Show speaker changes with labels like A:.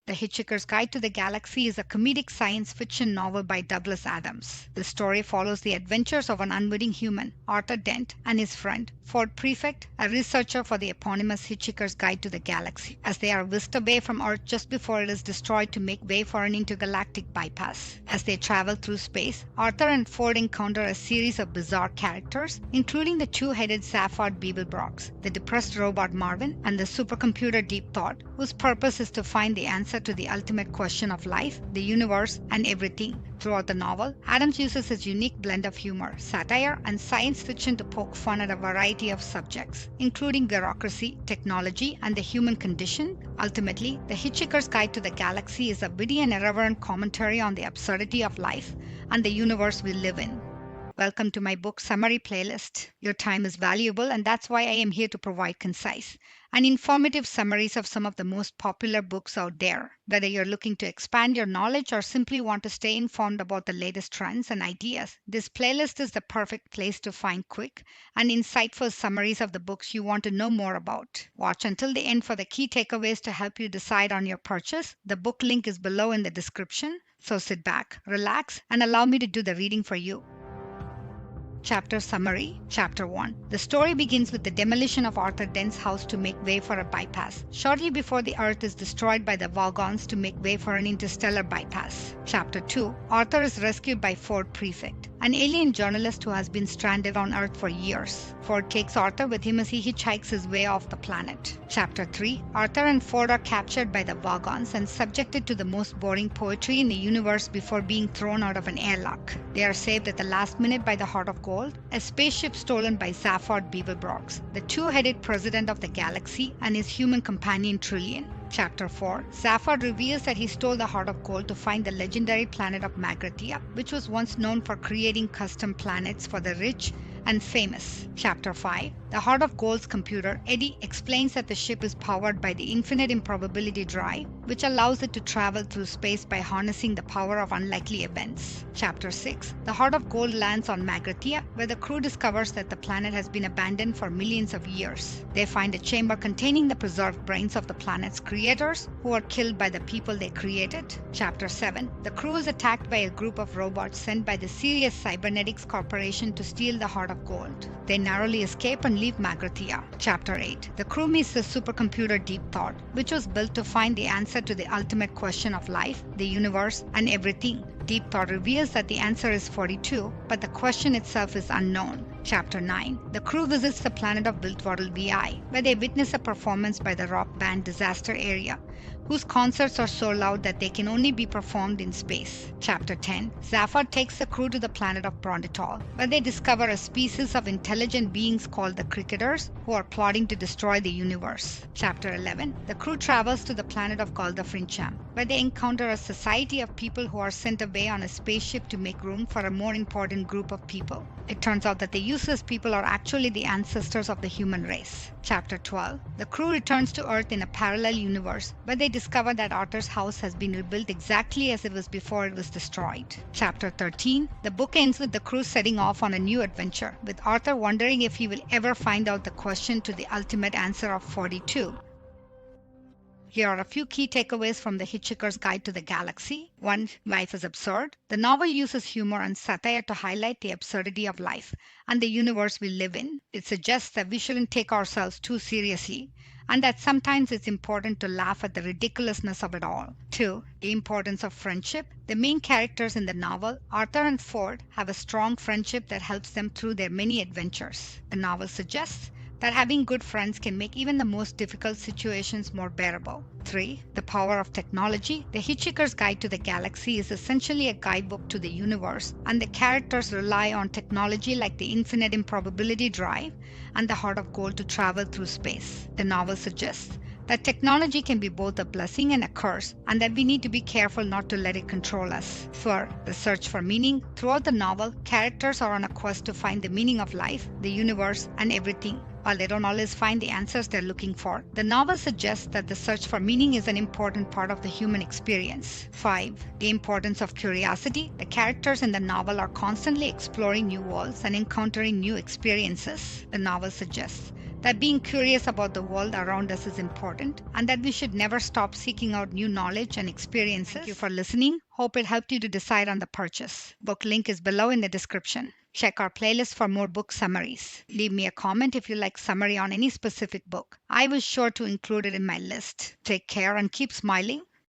A: The Hitchhiker's Guide to the Galaxy is a comedic science fiction novel by Douglas Adams. The story follows the adventures of an unwitting human, Arthur Dent, and his friend, Ford Prefect, a researcher for the eponymous Hitchhiker's Guide to the Galaxy, as they are whisked away from Earth just before it is destroyed to make way for an intergalactic bypass. As they travel through space, Arthur and Ford encounter a series of bizarre characters, including the two-headed Safford Beeblebrox, the depressed robot Marvin, and the supercomputer Deep Thought, whose purpose is to find the answer to the ultimate question of life, the universe, and everything. Throughout the novel, Adams uses his unique blend of humor, satire, and science fiction to poke fun at a variety of subjects, including bureaucracy, technology, and the human condition. Ultimately, The Hitchhiker's Guide to the Galaxy is a witty and irreverent commentary on the absurdity of life and the universe we live in. Welcome to my book summary playlist. Your time is valuable, and that's why I am here to provide concise and informative summaries of some of the most popular books out there. Whether you're looking to expand your knowledge or simply want to stay informed about the latest trends and ideas, this playlist is the perfect place to find quick and insightful summaries of the books you want to know more about. Watch until the end for the key takeaways to help you decide on your purchase. The book link is below in the description, so sit back, relax, and allow me to do the reading for you. Chapter Summary. Chapter 1. The story begins with the demolition of Arthur Dent's house to make way for a bypass, shortly before the Earth is destroyed by the Vogons to make way for an interstellar bypass. Chapter 2. Arthur is rescued by Ford Prefect, an alien journalist who has been stranded on Earth for years. Ford takes Arthur with him as he hitchhikes his way off the planet. Chapter 3. Arthur and Ford are captured by the Vogons and subjected to the most boring poetry in the universe before being thrown out of an airlock. They are saved at the last minute by the Heart of Gold, a spaceship stolen by Safford Beeblebrox, the two-headed president of the galaxy, and his human companion Trillian. Chapter 4. Safford reveals that he stole the Heart of Gold to find the legendary planet of Magrathea, which was once known for creating custom planets for the rich and famous. Chapter 5. The Heart of Gold's computer, Eddie, explains that the ship is powered by the infinite improbability drive, which allows it to travel through space by harnessing the power of unlikely events. Chapter 6. The Heart of Gold lands on Magrathea, where the crew discovers that the planet has been abandoned for millions of years. They find a chamber containing the preserved brains of the planet's creators, who are killed by the people they created. Chapter 7. The crew is attacked by a group of robots sent by the Sirius Cybernetics Corporation to steal the Heart of Gold. They narrowly escape and leave Magrathea. Chapter 8. The crew meets the supercomputer Deep Thought, which was built to find the answer to the ultimate question of life, the universe, and everything. Deep Thought reveals that the answer is 42, but the question itself is unknown. Chapter 9. The crew visits the planet of Biltwaddle VI, where they witness a performance by the rock band Disaster Area, whose concerts are so loud that they can only be performed in space. Chapter 10. Safford takes the crew to the planet of Bronditol, where they discover a species of intelligent beings called the Cricketers, who are plotting to destroy the universe. Chapter 11. The crew travels to the planet of Galdafrincham, where they encounter a society of people who are sent away on a spaceship to make room for a more important group of people. It turns out that the useless people are actually the ancestors of the human race. Chapter 12. The crew returns to Earth in a parallel universe, where they discover that Arthur's house has been rebuilt exactly as it was before it was destroyed. Chapter 13. The book ends with the crew setting off on a new adventure, with Arthur wondering if he will ever find out the question to the ultimate answer of 42. Here are a few key takeaways from The Hitchhiker's Guide to the Galaxy. 1. Life is absurd. The novel uses humor and satire to highlight the absurdity of life and the universe we live in. It suggests that we shouldn't take ourselves too seriously, and that sometimes it's important to laugh at the ridiculousness of it all. 2. The importance of friendship. The main characters in the novel, Arthur and Ford, have a strong friendship that helps them through their many adventures. The novel suggests that having good friends can make even the most difficult situations more bearable. 3. The power of technology. The Hitchhiker's Guide to the Galaxy is essentially a guidebook to the universe, and the characters rely on technology like the infinite improbability drive and the Heart of Gold to travel through space. The novel suggests that technology can be both a blessing and a curse, and that we need to be careful not to let it control us. 4. The search for meaning. Throughout the novel, characters are on a quest to find the meaning of life, the universe, and everything. While they don't always find the answers they're looking for, the novel suggests that the search for meaning is an important part of the human experience. 5. The importance of curiosity. The characters in the novel are constantly exploring new worlds and encountering new experiences. The novel suggests that being curious about the world around us is important, and that we should never stop seeking out new knowledge and experiences. Thank you for listening. Hope it helped you to decide on the purchase. Book link is below in the description. Check our playlist for more book summaries. Leave me a comment if you like summary on any specific book. I was sure to include it in my list. Take care and keep smiling.